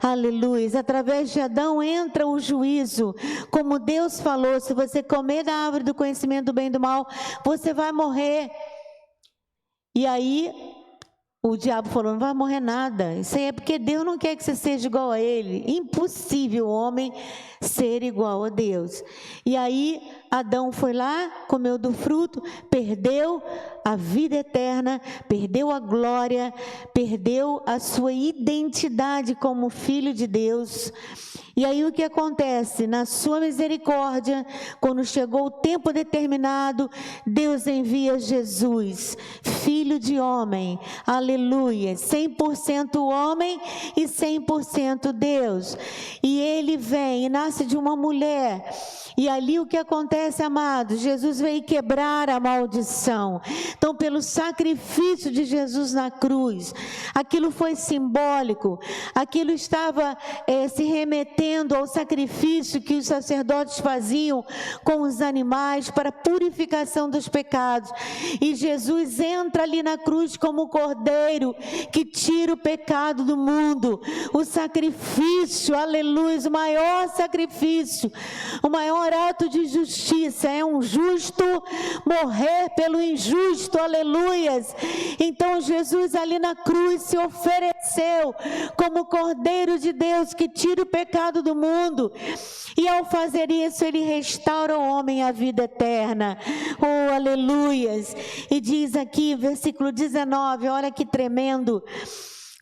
Aleluia. Através de Adão entra o juízo. Como Deus falou, se você comer da árvore do conhecimento do bem e do mal, você vai morrer. E aí o diabo falou, não vai morrer nada. Isso aí é porque Deus não quer que você seja igual a Ele. Impossível o homem ser igual a Deus. E aí Adão foi lá, comeu do fruto, perdeu a vida eterna, perdeu a glória, perdeu a sua identidade como filho de Deus. E aí o que acontece? Na sua misericórdia, quando chegou o tempo determinado, Deus envia Jesus, filho de homem, aleluia, 100% homem e 100% Deus. E ele vem e nasce de uma mulher. E ali o que acontece, amados? Jesus veio quebrar a maldição. Então, pelo sacrifício de Jesus na cruz, aquilo foi simbólico, aquilo estava se remetendo ao sacrifício que os sacerdotes faziam com os animais para a purificação dos pecados. E Jesus entra ali na cruz como o cordeiro que tira o pecado do mundo. O sacrifício, aleluia, o maior sacrifício, o maior ato de justiça, é um justo morrer pelo injusto, aleluias. Então Jesus ali na cruz se ofereceu como Cordeiro de Deus que tira o pecado do mundo, e ao fazer isso ele restaura ao homem a vida eterna, oh aleluias. E diz aqui, versículo 19, olha que tremendo: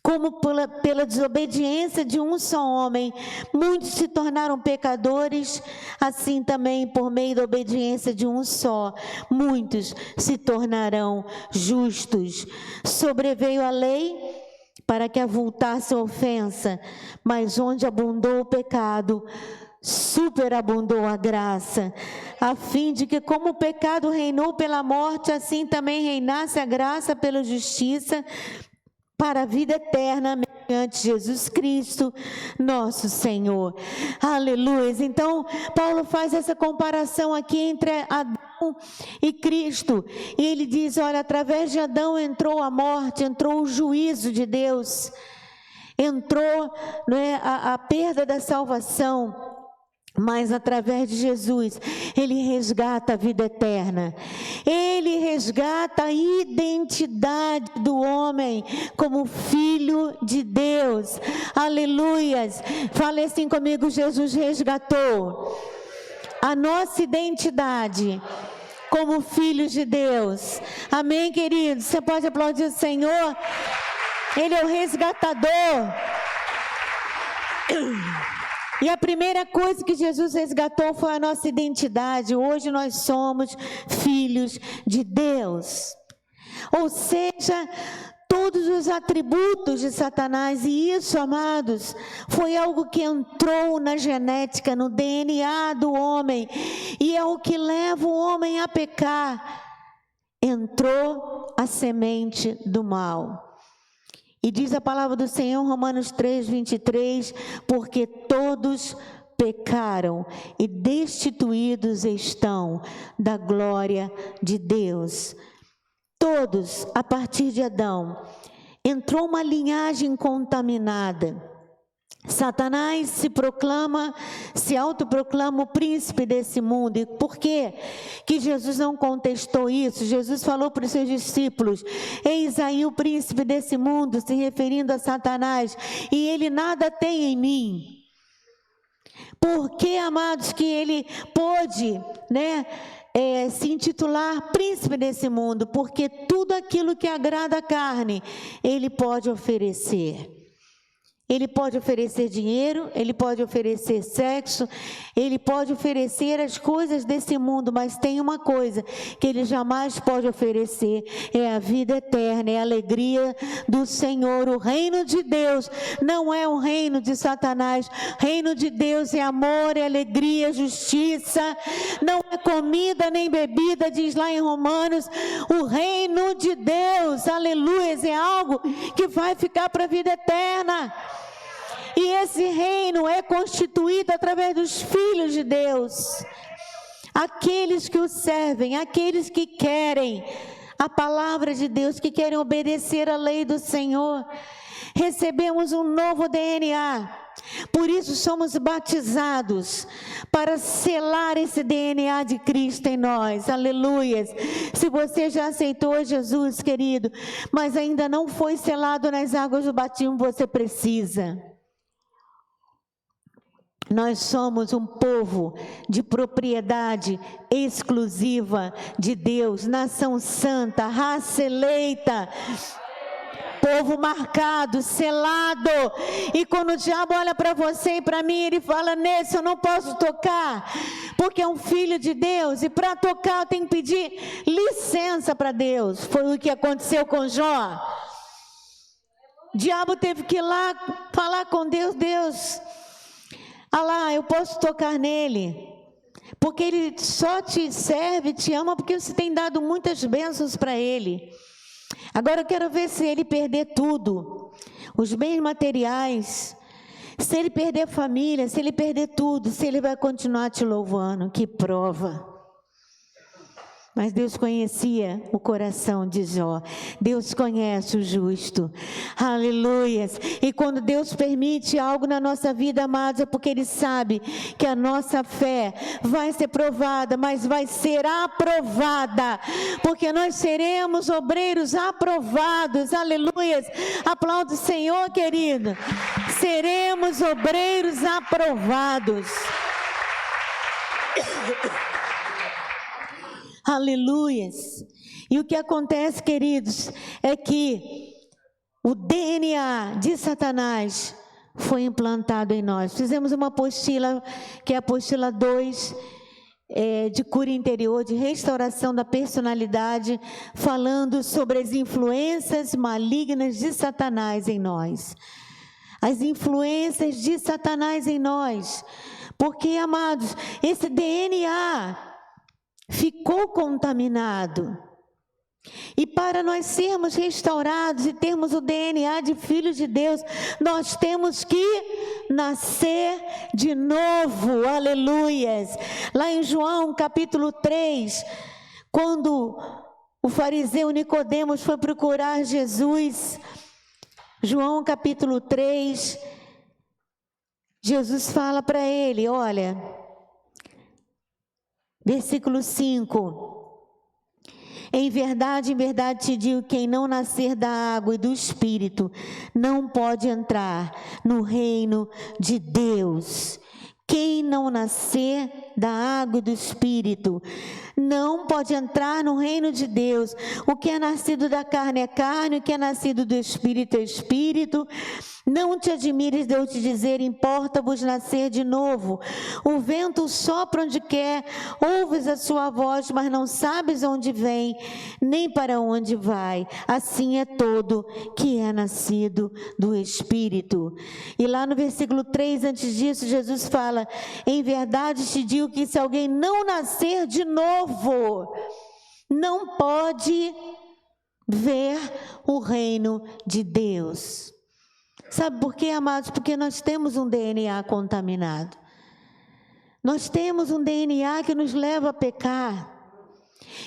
como pela desobediência de um só homem, muitos se tornaram pecadores, assim também por meio da obediência de um só, muitos se tornarão justos. Sobreveio a lei para que avultasse a ofensa, mas onde abundou o pecado, superabundou a graça, a fim de que como o pecado reinou pela morte, assim também reinasse a graça pela justiça, para a vida eterna, mediante Jesus Cristo, nosso Senhor. Aleluia. Então, Paulo faz essa comparação aqui entre Adão e Cristo. E ele diz, olha, através de Adão entrou a morte, entrou o juízo de Deus, entrou, não é, a perda da salvação. Mas através de Jesus, Ele resgata a vida eterna. Ele resgata a identidade do homem como filho de Deus. Aleluias. Fale assim comigo, Jesus resgatou a nossa identidade como filhos de Deus. Amém, queridos? Você pode aplaudir o Senhor? Ele é o resgatador. E a primeira coisa que Jesus resgatou foi a nossa identidade. Hoje nós somos filhos de Deus. Ou seja, todos os atributos de Satanás, e isso, amados, foi algo que entrou na genética, no DNA do homem, e é o que leva o homem a pecar. Entrou a semente do mal. E diz a palavra do Senhor, Romanos 3, 23, porque todos pecaram e destituídos estão da glória de Deus. Todos, a partir de Adão, entrou uma linhagem contaminada. Satanás se autoproclama o príncipe desse mundo. E por quê que Jesus não contestou isso? Jesus falou para os seus discípulos, eis aí o príncipe desse mundo, se referindo a Satanás, e ele nada tem em mim. Por que, amados, que ele pôde, se intitular príncipe desse mundo? Porque tudo aquilo que agrada a carne, ele pode oferecer. Ele pode oferecer dinheiro, ele pode oferecer sexo, ele pode oferecer as coisas desse mundo, mas tem uma coisa que ele jamais pode oferecer, é a vida eterna, é a alegria do Senhor. O reino de Deus não é o reino de Satanás, o reino de Deus é amor, é alegria, justiça, não é comida nem bebida, diz lá em Romanos. O reino de Deus, aleluia, é algo que vai ficar para a vida eterna. E esse reino é constituído através dos filhos de Deus, aqueles que o servem, aqueles que querem a palavra de Deus, que querem obedecer a lei do Senhor. Recebemos um novo DNA, Por isso somos batizados, para selar esse DNA de Cristo em nós, aleluias. Se você já aceitou Jesus, querido, mas ainda não foi selado nas águas do batismo, você precisa. Nós somos um povo de propriedade exclusiva de Deus, nação santa, raça eleita, povo marcado, selado. E quando o diabo olha para você e para mim, ele fala: nesse eu não posso tocar, porque é um filho de Deus, e para tocar eu tenho que pedir licença para Deus. Foi o que aconteceu com Jó. O diabo teve que ir lá falar com Deus: Deus, eu posso tocar nele, porque ele só te serve, te ama, porque você tem dado muitas bênçãos para ele. Agora eu quero ver se ele perder tudo, os bens materiais, se ele perder família, se ele perder tudo, se ele vai continuar te louvando. Que prova! Mas Deus conhecia o coração de Jó. Deus conhece o justo. Aleluias. E quando Deus permite algo na nossa vida, amados, é porque Ele sabe que a nossa fé vai ser provada, mas vai ser aprovada, porque nós seremos obreiros aprovados. Aleluias. Aplauda o Senhor, querido. Seremos obreiros aprovados. Aleluias. E o que acontece, queridos, é que o DNA de Satanás foi implantado em nós. Fizemos uma apostila, que é a apostila 2, de cura interior, de restauração da personalidade, falando sobre as influências malignas de Satanás em nós. As influências de Satanás em nós. Porque, amados, esse DNA ficou contaminado. E para nós sermos restaurados e termos o DNA de filhos de Deus, nós temos que nascer de novo. Aleluias. Lá em João capítulo 3, quando o fariseu Nicodemos foi procurar Jesus, João capítulo 3, Jesus fala para ele, olha, versículo 5: em verdade te digo, quem não nascer da água e do Espírito não pode entrar no reino de Deus. Quem não nascer da água e do Espírito não pode entrar no reino de Deus. O que é nascido da carne é carne, o que é nascido do Espírito é Espírito. Não te admires de eu te dizer, importa-vos nascer de novo. O vento sopra onde quer, ouves a sua voz, mas não sabes onde vem, nem para onde vai. Assim é todo que é nascido do Espírito. E lá no versículo 3, antes disso, Jesus fala: em verdade te digo que se alguém não nascer de novo, não pode ver o reino de Deus. Sabe por quê, amados? Porque nós temos um DNA contaminado. Nós temos um DNA que nos leva a pecar.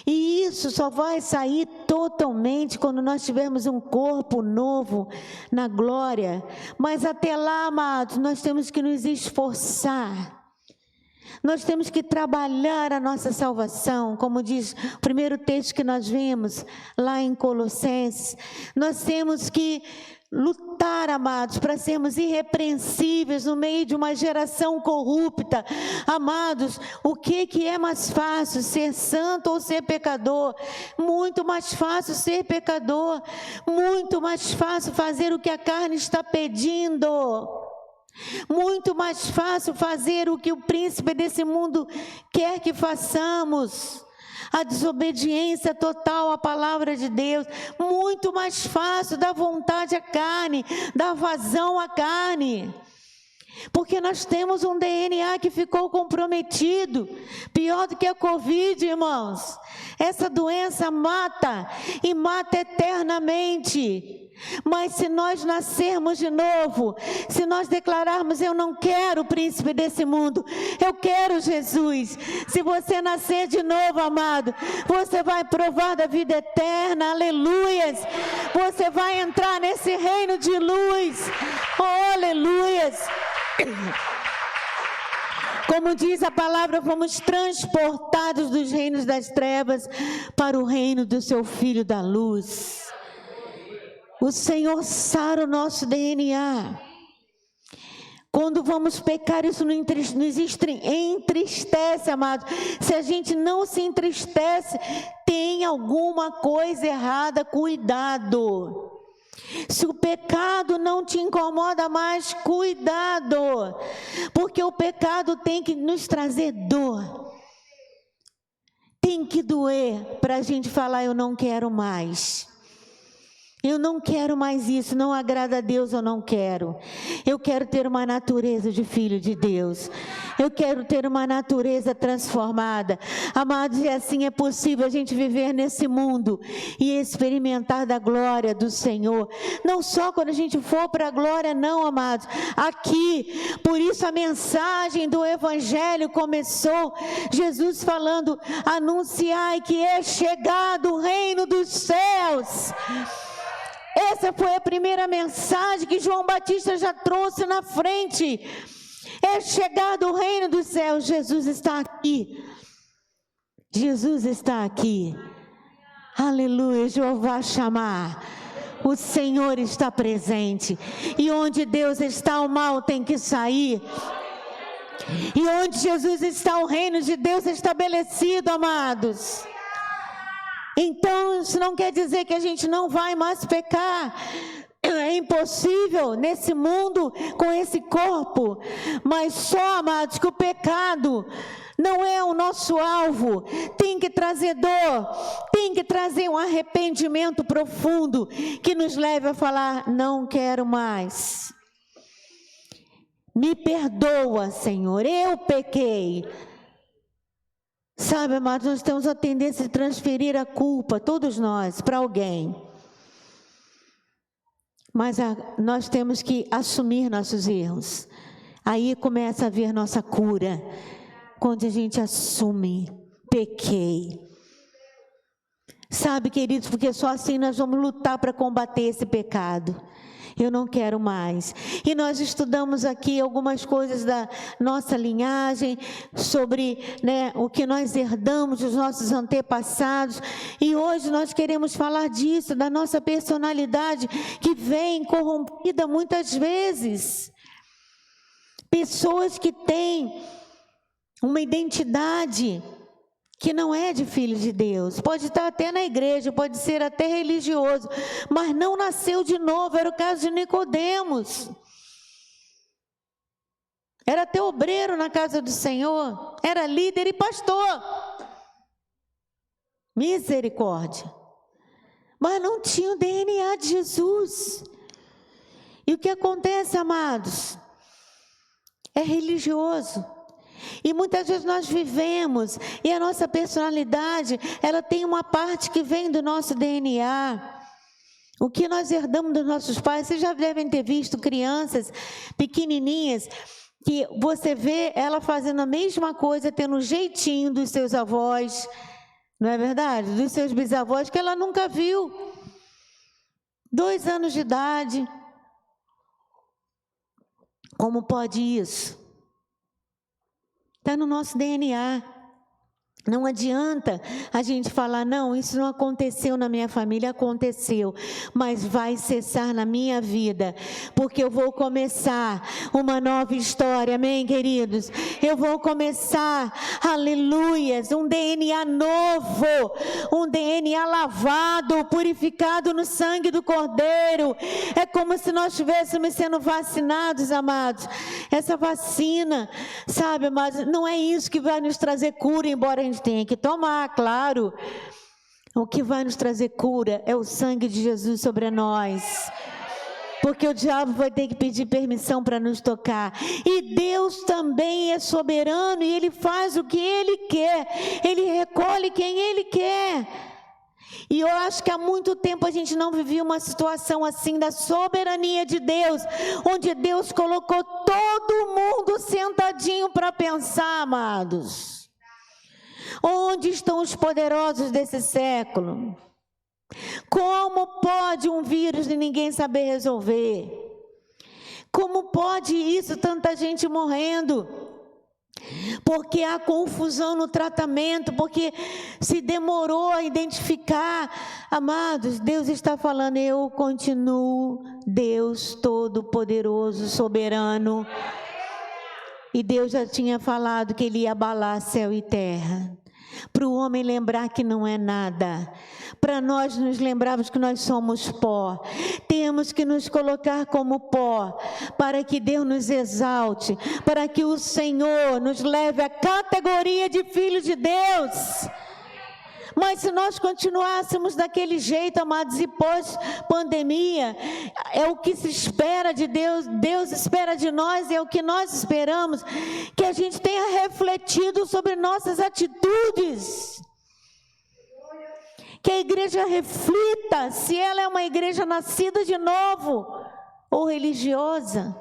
E isso só vai sair totalmente quando nós tivermos um corpo novo na glória. Mas até lá, amados, nós temos que nos esforçar. Nós temos que trabalhar a nossa salvação, como diz o primeiro texto que nós vimos lá em Colossenses. Nós temos que lutar, amados, para sermos irrepreensíveis no meio de uma geração corrupta. Amados, o que é mais fácil, ser santo ou ser pecador? Muito mais fácil ser pecador, muito mais fácil fazer o que a carne está pedindo, muito mais fácil fazer o que o príncipe desse mundo quer que façamos. A desobediência total à palavra de Deus, muito mais fácil dar vontade à carne, dar vazão à carne, porque nós temos um DNA que ficou comprometido, pior do que a Covid, irmãos. Essa doença mata, e mata eternamente. Mas se nós nascermos de novo, se nós declararmos: eu não quero o príncipe desse mundo, eu quero Jesus. Se você nascer de novo, amado, você vai provar da vida eterna, aleluias. Você vai entrar nesse reino de luz, oh, aleluias. Como diz a palavra, fomos transportados dos reinos das trevas para o reino do seu Filho da luz. O Senhor sara o nosso DNA. Quando vamos pecar, isso nos entristece, amados. Se a gente não se entristece, tem alguma coisa errada, cuidado. Se o pecado não te incomoda mais, cuidado. Porque o pecado tem que nos trazer dor. Tem que doer para a gente falar, eu não quero mais. Eu não quero mais isso, não agrada a Deus, eu não quero. Eu quero ter uma natureza de filho de Deus. Eu quero ter uma natureza transformada. Amados, e assim é possível a gente viver nesse mundo e experimentar da glória do Senhor. Não só quando a gente for para a glória, não, amados. Aqui, por isso a mensagem do Evangelho começou. Jesus falando, anunciai que é chegado o reino dos céus. Essa foi a primeira mensagem que João Batista já trouxe na frente. É chegado o reino dos céus. Jesus está aqui. Jesus está aqui. Aleluia, Jeová chamar. O Senhor está presente. E onde Deus está, o mal tem que sair. E onde Jesus está, o reino de Deus é estabelecido, amados. Então, isso não quer dizer que a gente não vai mais pecar. É impossível nesse mundo, com esse corpo. Mas só, amados, que o pecado não é o nosso alvo. Tem que trazer dor, tem que trazer um arrependimento profundo, que nos leve a falar, não quero mais. Me perdoa, Senhor, eu pequei. Sabe, amados, nós temos a tendência de transferir a culpa, todos nós, para alguém. Mas nós temos que assumir nossos erros. Aí começa a vir nossa cura. Quando a gente assume, pequei. Sabe, queridos, porque só assim nós vamos lutar para combater esse pecado. Eu não quero mais. E nós estudamos aqui algumas coisas da nossa linhagem, sobre, o que nós herdamos dos nossos antepassados. E hoje nós queremos falar disso, da nossa personalidade, que vem corrompida muitas vezes. Pessoas que têm uma identidade que não é de filho de Deus, pode estar até na igreja, pode ser até religioso, mas não nasceu de novo. Era o caso de Nicodemos. Era até obreiro na casa do Senhor, era líder e pastor. Misericórdia. Mas não tinha o DNA de Jesus. E o que acontece, amados? É religioso. E muitas vezes nós vivemos, e a nossa personalidade, ela tem uma parte que vem do nosso DNA. O que nós herdamos dos nossos pais, vocês já devem ter visto crianças pequenininhas, que você vê ela fazendo a mesma coisa, tendo um jeitinho dos seus avós, não é verdade? Dos seus bisavós, que ela nunca viu. 2 anos de idade. Como pode isso? Está no nosso DNA. Não adianta a gente falar, não, isso não aconteceu na minha família, aconteceu, mas vai cessar na minha vida, porque eu vou começar uma nova história, amém, queridos? Eu vou começar, aleluias, um DNA novo, um DNA lavado, purificado no sangue do Cordeiro. É como se nós estivéssemos sendo vacinados, amados. Essa vacina, sabe, amados, não é isso que vai nos trazer cura, embora a gente tenha que tomar, claro. O que vai nos trazer cura é o sangue de Jesus sobre nós. Porque o diabo vai ter que pedir permissão para nos tocar. E Deus também é soberano e Ele faz o que Ele quer. Ele recolhe quem Ele quer. E eu acho que há muito tempo a gente não vivia uma situação assim da soberania de Deus, onde Deus colocou todo mundo sentadinho para pensar, amados. Onde estão os poderosos desse século? Como pode um vírus e ninguém saber resolver? Como pode isso, tanta gente morrendo? Porque há confusão no tratamento, porque se demorou a identificar. Amados, Deus está falando, eu continuo Deus Todo-Poderoso, Soberano. E Deus já tinha falado que Ele ia abalar céu e terra. Para o homem lembrar que não é nada. Para nós nos lembrarmos que nós somos pó. Temos que nos colocar como pó, para que Deus nos exalte, para que o Senhor nos leve à categoria de filhos de Deus. Mas se nós continuássemos daquele jeito, amados, e pós-pandemia, é o que se espera de Deus, Deus espera de nós, é o que nós esperamos, que a gente tenha refletido sobre nossas atitudes. Que a igreja reflita se ela é uma igreja nascida de novo ou religiosa.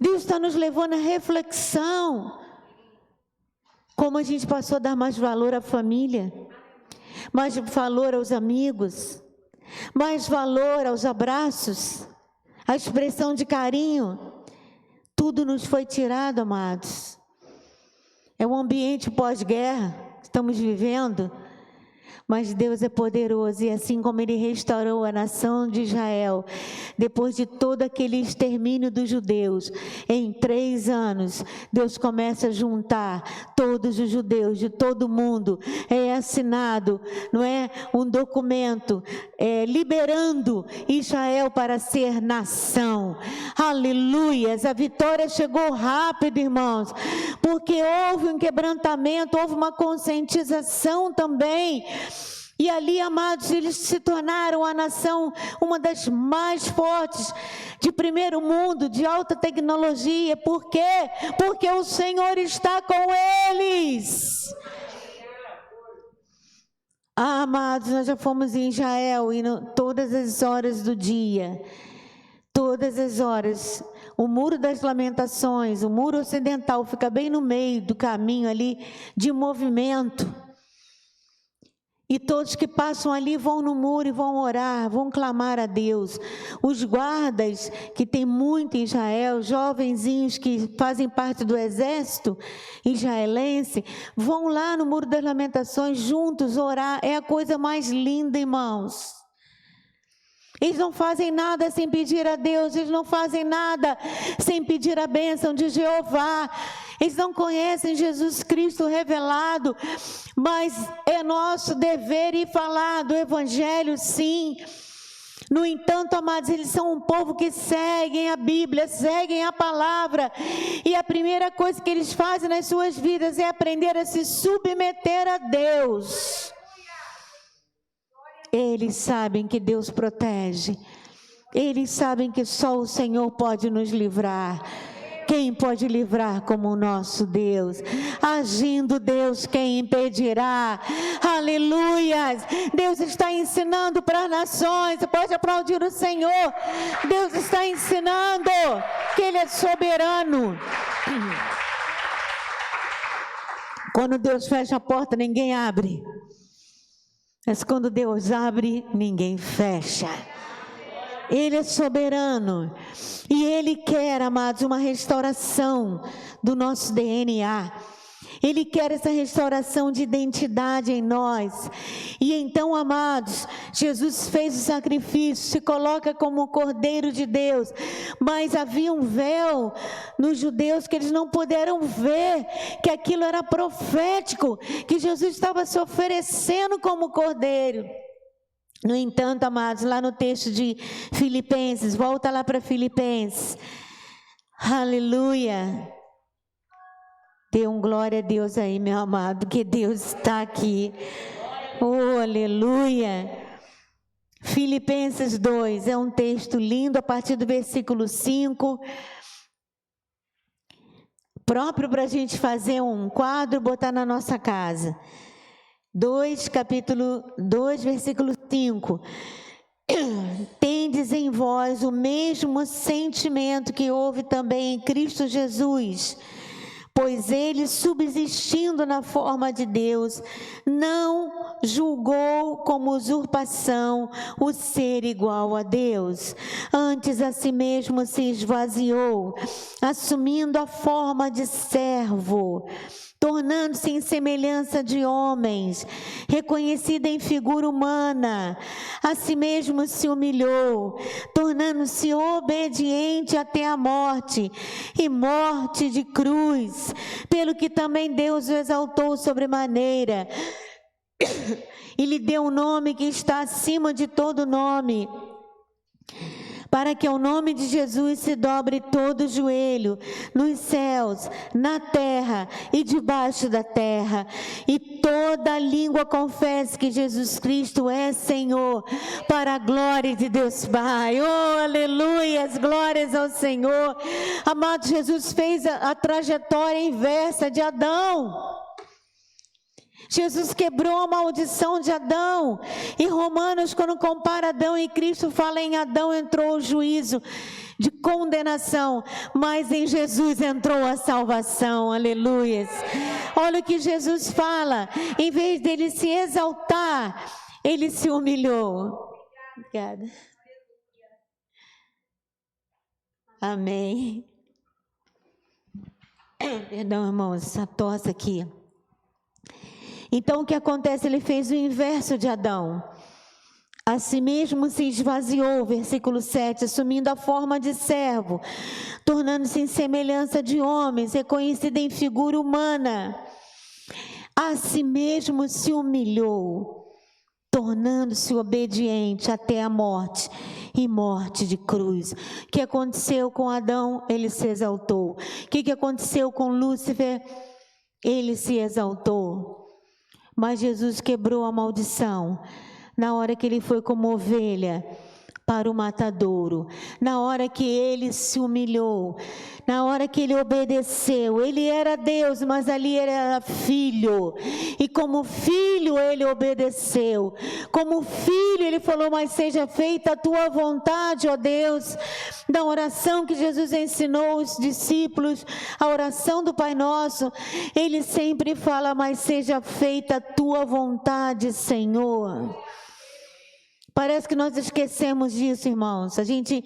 Deus está nos levando à reflexão. Como a gente passou a dar mais valor à família, mais valor aos amigos, mais valor aos abraços, à expressão de carinho. Tudo nos foi tirado, amados. É um ambiente pós-guerra que estamos vivendo. Mas Deus é poderoso, e assim como Ele restaurou a nação de Israel, depois de todo aquele extermínio dos judeus, em 3 anos, Deus começa a juntar todos os judeus de todo o mundo. É assinado, não é, um documento liberando Israel para ser nação. Aleluias, a vitória chegou rápido, irmãos, porque houve um quebrantamento, houve uma conscientização também. E ali, amados, eles se tornaram a nação, uma das mais fortes, de primeiro mundo, de alta tecnologia. Por quê? Porque o Senhor está com eles. Amados, nós já fomos em Israel, e todas as horas do dia, todas as horas, o Muro das Lamentações, o Muro Ocidental, fica bem no meio do caminho ali, de movimento. E todos que passam ali vão no muro e vão orar, vão clamar a Deus. Os guardas, que tem muito em Israel, jovenzinhos que fazem parte do exército israelense, vão lá no Muro das Lamentações juntos orar. É a coisa mais linda, irmãos. Eles não fazem nada sem pedir a Deus, eles não fazem nada sem pedir a bênção de Jeová. Eles não conhecem Jesus Cristo revelado, mas é nosso dever ir falar do Evangelho, sim. No entanto, amados, eles são um povo que seguem a Bíblia, seguem a palavra, e a primeira coisa que eles fazem nas suas vidas é aprender a se submeter a Deus. Eles sabem que Deus protege, eles sabem que só o Senhor pode nos livrar. Quem pode livrar como o nosso Deus? Agindo Deus, quem impedirá? Aleluias! Deus está ensinando para as nações. Você pode aplaudir o Senhor. Deus está ensinando que Ele é soberano. Quando Deus fecha a porta, ninguém abre. Mas quando Deus abre, ninguém fecha. Ele é soberano. E Ele quer, amados, uma restauração do nosso DNA. Ele quer essa restauração de identidade em nós. E então, amados, Jesus fez o sacrifício, se coloca como o Cordeiro de Deus. Mas havia um véu nos judeus que eles não puderam ver, que aquilo era profético, que Jesus estava se oferecendo como Cordeiro. No entanto, amados, lá no texto de Filipenses, volta lá para Filipenses. Aleluia. Dê um glória a Deus aí, meu amado, que Deus está aqui. Oh, aleluia. Filipenses 2, é um texto lindo, a partir do versículo 5. Próprio para a gente fazer um quadro, botar na nossa casa. 2, capítulo 2, versículo 5. Tendes em vós o mesmo sentimento que houve também em Cristo Jesus, pois Ele, subsistindo na forma de Deus, não julgou como usurpação o ser igual a Deus. Antes a si mesmo se esvaziou, assumindo a forma de servo, tornando-se em semelhança de homens, reconhecido em figura humana. A si mesmo se humilhou, tornando-se obediente até a morte, e morte de cruz, pelo que também Deus o exaltou sobremaneira, e lhe deu um nome que está acima de todo nome, para que ao nome de Jesus se dobre todo o joelho, nos céus, na terra e debaixo da terra, e toda língua confesse que Jesus Cristo é Senhor, para a glória de Deus Pai. Oh, aleluia, as glórias ao Senhor. Amado, Jesus fez a trajetória inversa de Adão. Jesus quebrou a maldição de Adão. E Romanos, quando compara Adão e Cristo, fala em Adão entrou o juízo de condenação, mas em Jesus entrou a salvação. Aleluias. Olha o que Jesus fala: em vez dele se exaltar, ele se humilhou. Obrigada. Amém. Perdão, irmãos, essa tosse aqui. Então o que acontece? Ele fez o inverso de Adão. A si mesmo se esvaziou, versículo 7, assumindo a forma de servo, tornando-se em semelhança de homens, reconhecido em figura humana. A si mesmo se humilhou, tornando-se obediente até a morte, e morte de cruz. O que aconteceu com Adão? Ele se exaltou. O que aconteceu com Lúcifer? Ele se exaltou. Mas Jesus quebrou a maldição na hora que ele foi como ovelha para o matadouro, na hora que ele se humilhou, na hora que ele obedeceu. Ele era Deus, mas ali ele era filho, e como filho ele obedeceu. Como filho ele falou: mas seja feita a tua vontade, ó Deus. Da oração que Jesus ensinou os discípulos, a oração do Pai Nosso, ele sempre fala: mas seja feita a tua vontade, Senhor. Parece que nós esquecemos disso, irmãos. A gente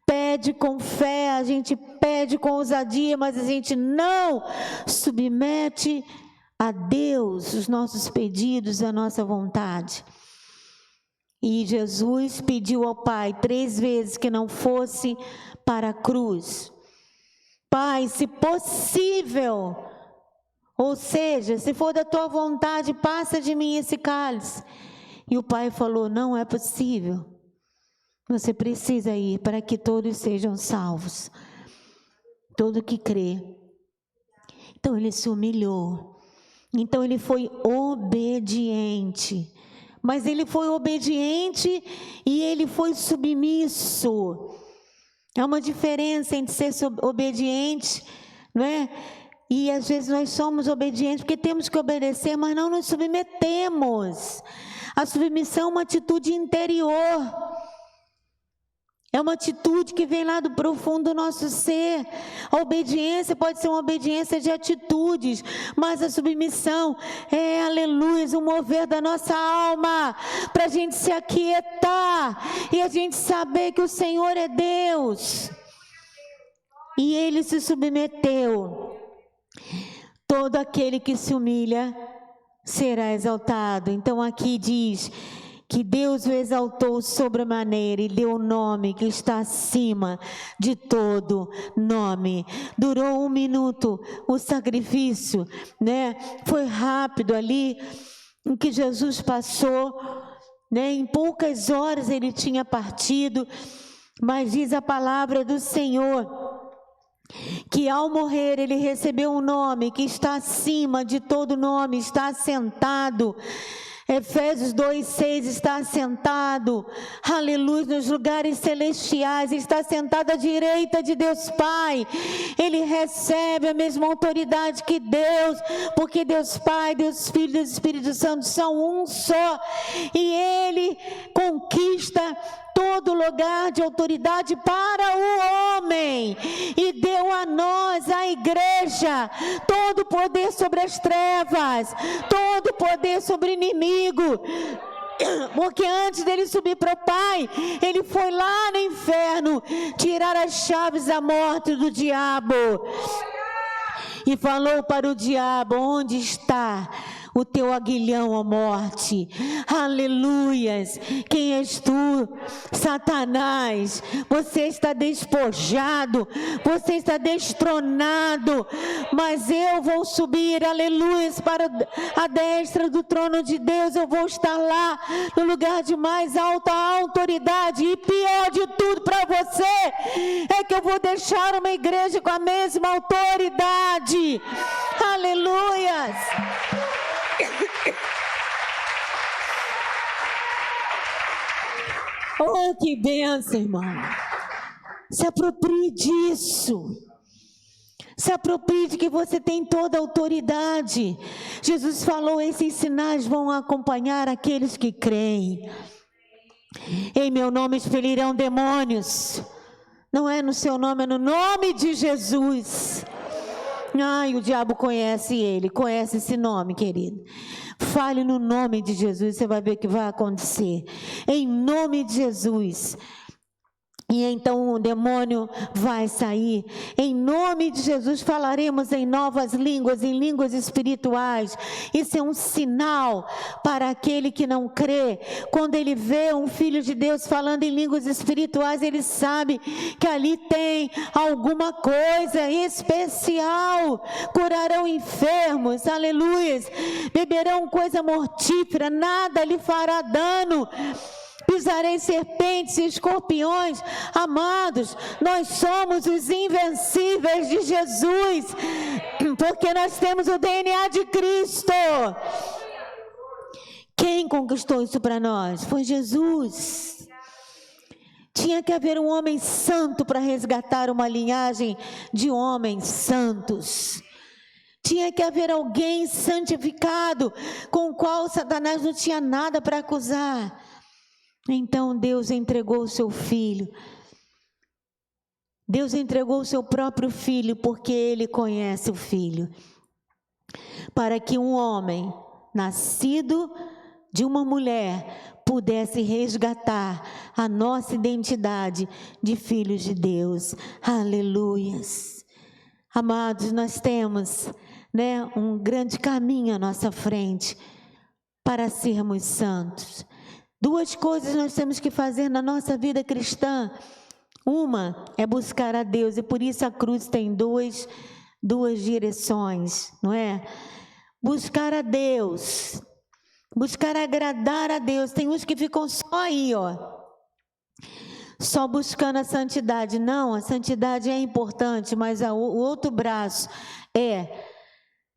pede com fé, a gente pede com ousadia, mas a gente não submete a Deus os nossos pedidos, a nossa vontade. E Jesus pediu ao Pai 3 vezes que não fosse para a cruz. Pai, se possível, ou seja, se for da tua vontade, passa de mim esse cálice. E o Pai falou: não é possível, você precisa ir para que todos sejam salvos, todo que crê. Então ele se humilhou, então ele foi obediente, mas ele foi obediente e ele foi submisso. Há uma diferença entre ser obediente, não é? E às vezes nós somos obedientes porque temos que obedecer, mas não nos submetemos. A submissão é uma atitude interior, é uma atitude que vem lá do profundo do nosso ser. A obediência pode ser uma obediência de atitudes, mas a submissão é, aleluia, o mover da nossa alma, para a gente se aquietar e a gente saber que o Senhor é Deus. E Ele se submeteu. Todo aquele que se humilha será exaltado. Então aqui diz que Deus o exaltou sobremaneira e deu o nome que está acima de todo nome. Durou 1 minuto o sacrifício, né? Foi rápido ali em que Jesus passou, né? Em poucas horas ele tinha partido, mas diz a palavra do Senhor que ao morrer ele recebeu um nome que está acima de todo nome, está assentado. Efésios 2:6, está assentado, aleluia, nos lugares celestiais, está sentado à direita de Deus Pai. Ele recebe a mesma autoridade que Deus, porque Deus Pai, Deus Filho, Deus Espírito Santo são um só, e Ele conquista todo lugar de autoridade para o homem, e deu a nós nós, a igreja, todo poder sobre as trevas, todo poder sobre o inimigo. Porque antes dele subir para o Pai, ele foi lá no inferno tirar as chaves da morte do diabo. E falou para o diabo: onde está o teu aguilhão, ó morte? Aleluias! Quem és tu, Satanás? Você está despojado, você está destronado, mas eu vou subir, aleluias, para a destra do trono de Deus. Eu vou estar lá no lugar de mais alta autoridade. E pior de tudo para você é que eu vou deixar uma igreja com a mesma autoridade. Aleluias! Oh, que bênção, irmão. Se aproprie disso. Se aproprie de que você tem toda a autoridade. Jesus falou: esses sinais vão acompanhar aqueles que creem. Em meu nome expelirão demônios. Não é no seu nome, é no nome de Jesus. Ai, o diabo conhece ele, conhece esse nome, querido. Fale no nome de Jesus, você vai ver o que vai acontecer. Em nome de Jesus. E então o demônio vai sair. Em nome de Jesus falaremos em novas línguas, em línguas espirituais. Isso é um sinal para aquele que não crê. Quando ele vê um filho de Deus falando em línguas espirituais, ele sabe que ali tem alguma coisa especial. Curarão enfermos, aleluias. Beberão coisa mortífera, nada lhe fará dano. Pisarei serpentes e escorpiões. Amados, nós somos os invencíveis de Jesus, porque nós temos o DNA de Cristo. Quem conquistou isso para nós? Foi Jesus. Tinha que haver um homem santo para resgatar uma linhagem de homens santos. Tinha que haver alguém santificado, com o qual Satanás não tinha nada para acusar. Então Deus entregou o seu filho. Deus entregou o seu próprio filho, porque Ele conhece o filho. Para que um homem, nascido de uma mulher, pudesse resgatar a nossa identidade de filhos de Deus. Aleluias. Amados, nós temos, um grande caminho à nossa frente para sermos santos. Duas coisas nós temos que fazer na nossa vida cristã. Uma é buscar a Deus, e por isso a cruz tem duas direções, não é? Buscar a Deus, buscar agradar a Deus. Tem uns que ficam só aí, só buscando a santidade. Não, a santidade é importante, mas o outro braço é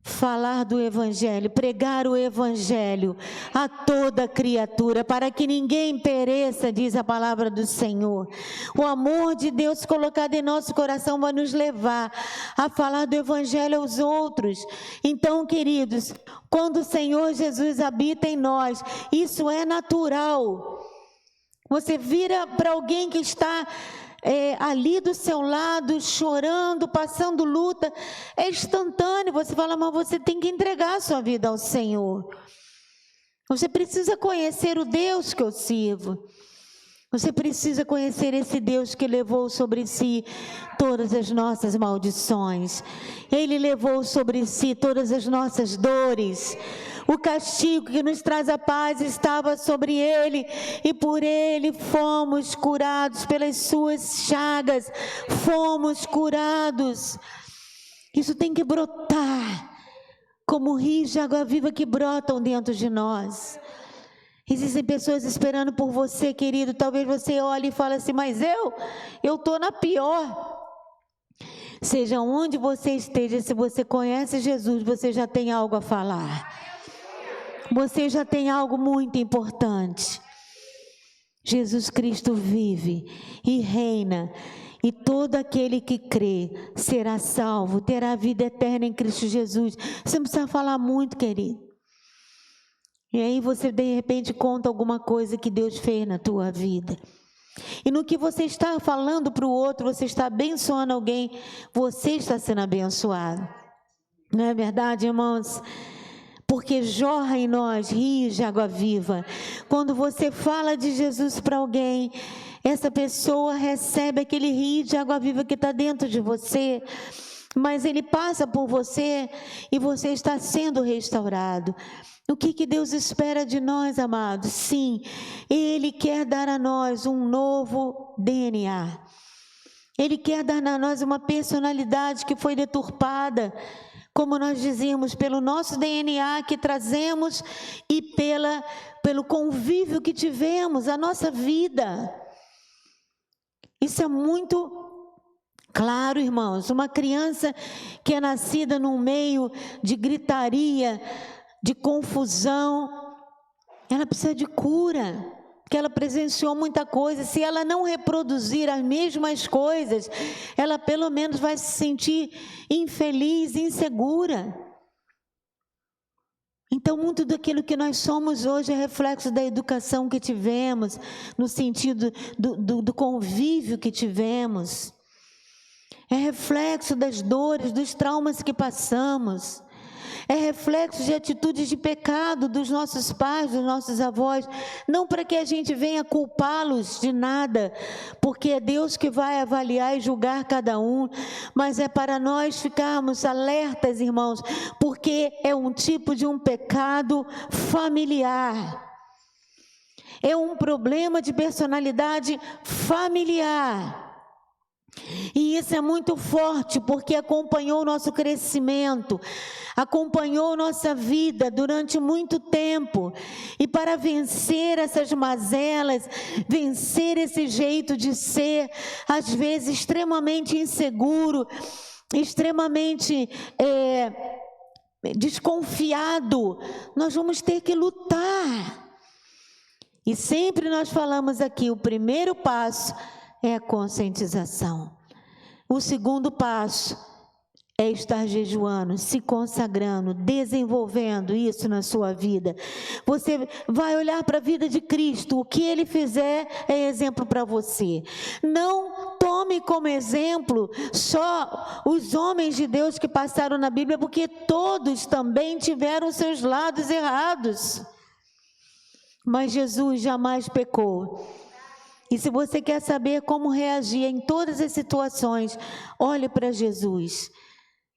falar do Evangelho, pregar o Evangelho a toda criatura, para que ninguém pereça, diz a palavra do Senhor. O amor de Deus colocado em nosso coração vai nos levar a falar do Evangelho aos outros. Então, queridos, quando o Senhor Jesus habita em nós, isso é natural. Você vira para alguém que está ali do seu lado, chorando, passando luta, é instantâneo. Você fala: mas você tem que entregar a sua vida ao Senhor. Você precisa conhecer o Deus que eu sirvo. Você precisa conhecer esse Deus que levou sobre si todas as nossas maldições. Ele levou sobre si todas as nossas dores. O castigo que nos traz a paz estava sobre ele, e por ele fomos curados, pelas suas chagas fomos curados. Isso tem que brotar, como rios de água viva que brotam dentro de nós. Existem pessoas esperando por você, querido. Talvez você olhe e fale assim: mas eu estou na pior. Seja onde você esteja, se você conhece Jesus, você já tem algo a falar. Você já tem algo muito importante. Jesus Cristo vive e reina, e todo aquele que crê será salvo, terá vida eterna em Cristo Jesus. Você não precisa falar muito, querido. E aí você de repente conta alguma coisa que Deus fez na tua vida. E no que você está falando para o outro, você está abençoando alguém, você está sendo abençoado. Não é verdade, irmãos? Porque jorra em nós rios de água viva. Quando você fala de Jesus para alguém, essa pessoa recebe aquele rio de água viva que está dentro de você, mas ele passa por você e você está sendo restaurado. O que Deus espera de nós, amados? Sim, Ele quer dar a nós um novo DNA. Ele quer dar a nós uma personalidade que foi deturpada, como nós dizíamos, pelo nosso DNA que trazemos e pelo convívio que tivemos, a nossa vida. Isso é muito claro, irmãos. Uma criança que é nascida num meio de gritaria, de confusão, ela precisa de cura, porque ela presenciou muita coisa. Se ela não reproduzir as mesmas coisas, ela pelo menos vai se sentir infeliz, insegura. Então, muito daquilo que nós somos hoje é reflexo da educação que tivemos, no sentido do convívio que tivemos. É reflexo das dores, dos traumas que passamos. É reflexo de atitudes de pecado dos nossos pais, dos nossos avós. Não para que a gente venha culpá-los de nada, porque é Deus que vai avaliar e julgar cada um, mas é para nós ficarmos alertas, irmãos, porque é um tipo de um pecado familiar. É um problema de personalidade familiar. E isso é muito forte, porque acompanhou o nosso crescimento, acompanhou nossa vida durante muito tempo. E para vencer essas mazelas, vencer esse jeito de ser, às vezes extremamente inseguro, extremamente desconfiado, nós vamos ter que lutar. E sempre nós falamos aqui, o primeiro passo é a conscientização. O segundo passo é estar jejuando, se consagrando, desenvolvendo isso na sua vida. Você vai olhar para a vida de Cristo, o que Ele fizer é exemplo para você. Não tome como exemplo só os homens de Deus que passaram na Bíblia, porque todos também tiveram seus lados errados. Mas Jesus jamais pecou. E se você quer saber como reagir em todas as situações, olhe para Jesus.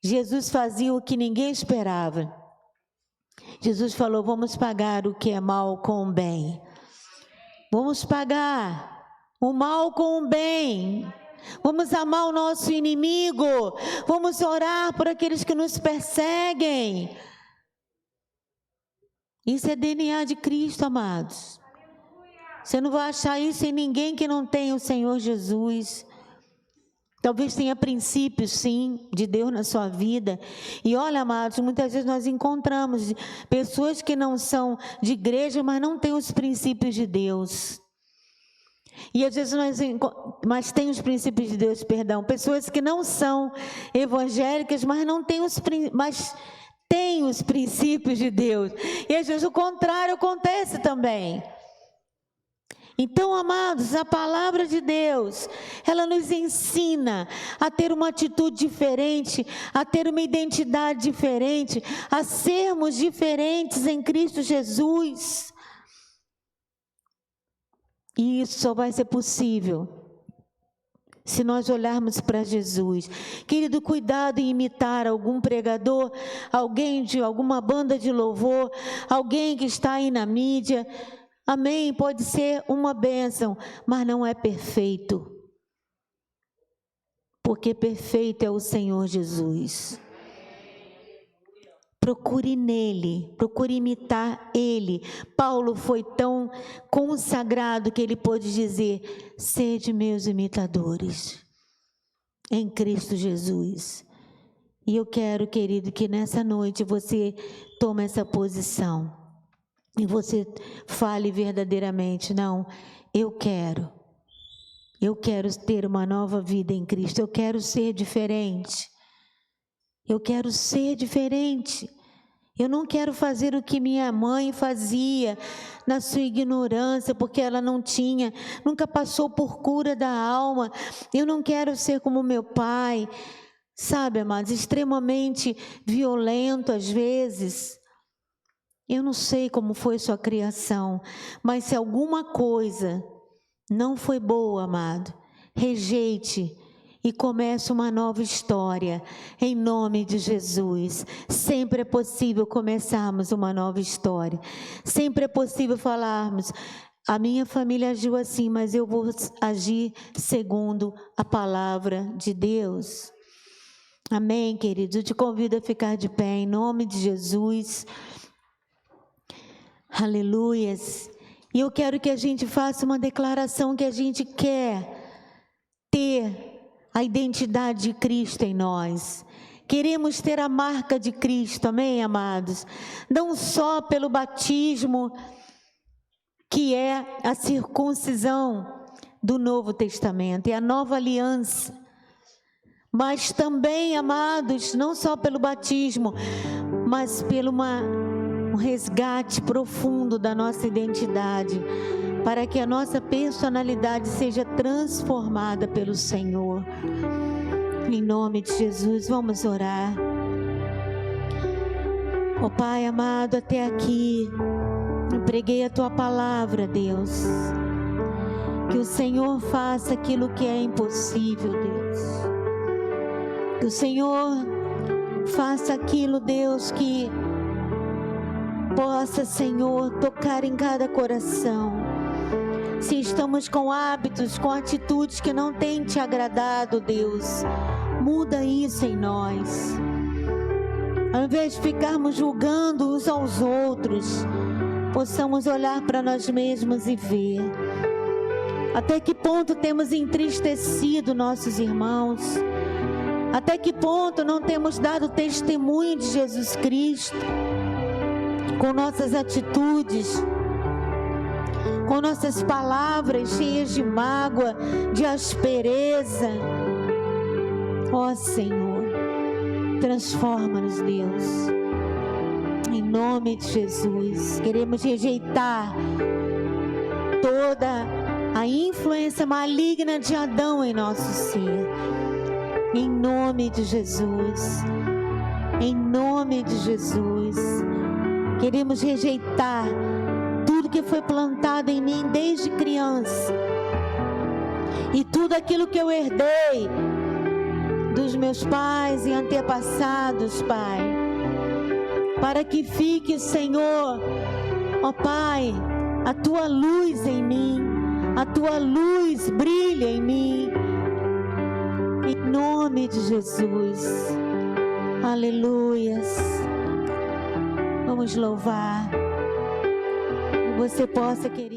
Jesus fazia o que ninguém esperava. Jesus falou, vamos pagar o que é mal com o bem. Vamos pagar o mal com o bem. Vamos amar o nosso inimigo. Vamos orar por aqueles que nos perseguem. Isso é DNA de Cristo, amados. Você não vai achar isso em ninguém que não tenha o Senhor Jesus. Talvez tenha princípios, sim, de Deus na sua vida. E olha, amados, muitas vezes nós encontramos pessoas que não são de igreja, mas não têm os princípios de Deus. E às vezes mas tem os princípios de Deus, perdão. Pessoas que não são evangélicas, mas não têm têm os princípios de Deus. E às vezes o contrário acontece também. Então, amados, a palavra de Deus, ela nos ensina a ter uma atitude diferente, a ter uma identidade diferente, a sermos diferentes em Cristo Jesus. E isso só vai ser possível se nós olharmos para Jesus. Querido, cuidado em imitar algum pregador, alguém de alguma banda de louvor, alguém que está aí na mídia. Amém, pode ser uma bênção, mas não é perfeito. Porque perfeito é o Senhor Jesus. Procure nele, procure imitar ele. Paulo foi tão consagrado que ele pôde dizer, sede meus imitadores, em Cristo Jesus. E eu quero, querido, que nessa noite você tome essa posição. E você fale verdadeiramente, não, eu quero ter uma nova vida em Cristo, eu quero ser diferente, Eu não quero fazer o que minha mãe fazia na sua ignorância, porque ela nunca passou por cura da alma. Eu não quero ser como meu pai, sabe, amados, extremamente violento às vezes. Eu não sei como foi sua criação, mas se alguma coisa não foi boa, amado, rejeite e comece uma nova história, em nome de Jesus. Sempre é possível começarmos uma nova história. Sempre é possível falarmos, a minha família agiu assim, mas eu vou agir segundo a palavra de Deus. Amém, queridos? Eu te convido a ficar de pé, em nome de Jesus. Aleluias. E eu quero que a gente faça uma declaração que a gente quer ter a identidade de Cristo em nós. Queremos ter a marca de Cristo, amém, amados? Não só pelo batismo, que é a circuncisão do Novo Testamento, é a nova aliança, mas também, amados, não só pelo batismo, mas pelo um resgate profundo da nossa identidade, para que a nossa personalidade seja transformada pelo Senhor. Em nome de Jesus, vamos orar. Ó Pai amado, até aqui eu preguei a Tua palavra, Deus. Que o Senhor faça aquilo que é impossível, Deus. Que o Senhor faça aquilo, Deus, que possa, Senhor, tocar em cada coração. Se estamos com hábitos, com atitudes que não têm Te agradado, Deus, muda isso em nós. Ao invés de ficarmos julgando uns aos outros, possamos olhar para nós mesmos e ver até que ponto temos entristecido nossos irmãos, até que ponto não temos dado testemunho de Jesus Cristo, com nossas atitudes, com nossas palavras cheias de mágoa, de aspereza. Ó Senhor, transforma-nos, Deus, em nome de Jesus. Queremos rejeitar toda a influência maligna de Adão em nosso ser, em nome de Jesus, em nome de Jesus. Queremos rejeitar tudo que foi plantado em mim desde criança e tudo aquilo que eu herdei dos meus pais e antepassados, Pai, para que fique, Senhor, ó Pai, a Tua luz em mim, a Tua luz brilha em mim, em nome de Jesus. Aleluias. Vamos louvar. Que você possa, querido.